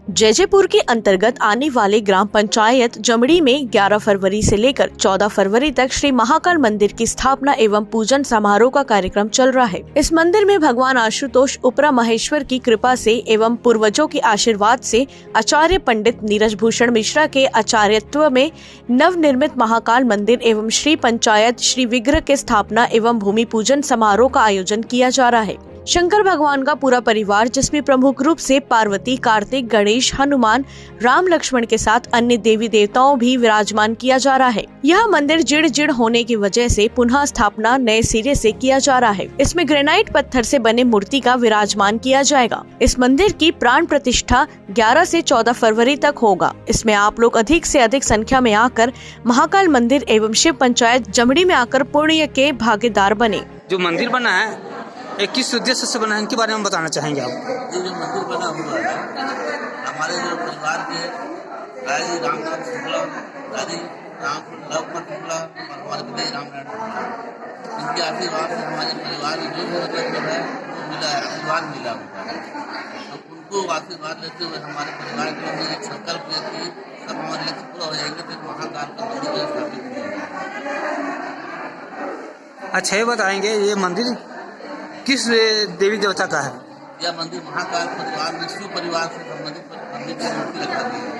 जैजेपुर के अंतर्गत आने वाले ग्राम पंचायत जमड़ी में 11 फरवरी से लेकर 14 फरवरी तक श्री महाकाल मंदिर की स्थापना एवं पूजन समारोह का कार्यक्रम चल रहा है। इस मंदिर में भगवान आशुतोष उपरा महेश्वर की कृपा से एवं पूर्वजों के आशीर्वाद से आचार्य पंडित नीरज भूषण मिश्रा के आचार्यत्व में नव निर्मित महाकाल मंदिर एवं श्री पंचायत श्री विग्रह के स्थापना एवं भूमि पूजन समारोह का आयोजन किया जा रहा है। शंकर भगवान का पूरा परिवार, जिसमें प्रमुख रूप से पार्वती, कार्तिक, गणेश, हनुमान, राम लक्ष्मण के साथ अन्य देवी देवताओं भी विराजमान किया जा रहा है। यह मंदिर जिड़ होने की वजह से पुनः स्थापना नए सिरे से किया जा रहा है। इसमें ग्रेनाइट पत्थर से बने मूर्ति का विराजमान किया जाएगा। इस मंदिर की प्राण प्रतिष्ठा 11 से 14 फरवरी तक होगा। इसमें आप लोग अधिक से अधिक संख्या में आकर महाकाल मंदिर एवं शिव पंचायत जमड़ी में आकर पुण्य के भागीदार बने। जो मंदिर बना है किस उद्देश्य से बना है, इनके बारे में बताना चाहेंगे आप? ये जो मंदिर बना हुआ है हमारे जो परिवार के दादी रामनाथ शुक्ला, दादी लवकुमार शुक्ला और हमारे पिताजी रामनारायण शुक्ला, इनके आशीर्वाद से हमारे परिवार में जो है वो मिला है, आशीर्वाद मिला हुआ है। तो उनको आशीर्वाद लेते हुए हमारे परिवार के लोग एक संकल्प लिया कि सब हमारे लक्ष्य पूरा हो जाएंगे तो महाकाल का मंदिर स्थापित किया। अच्छा, ये बताएंगे ये मंदिर किस देवी देवता का है? यह मंदिर महाकाल परिवार में शिव परिवार से संबंधित मंदिर की मूर्ति लगा दी है।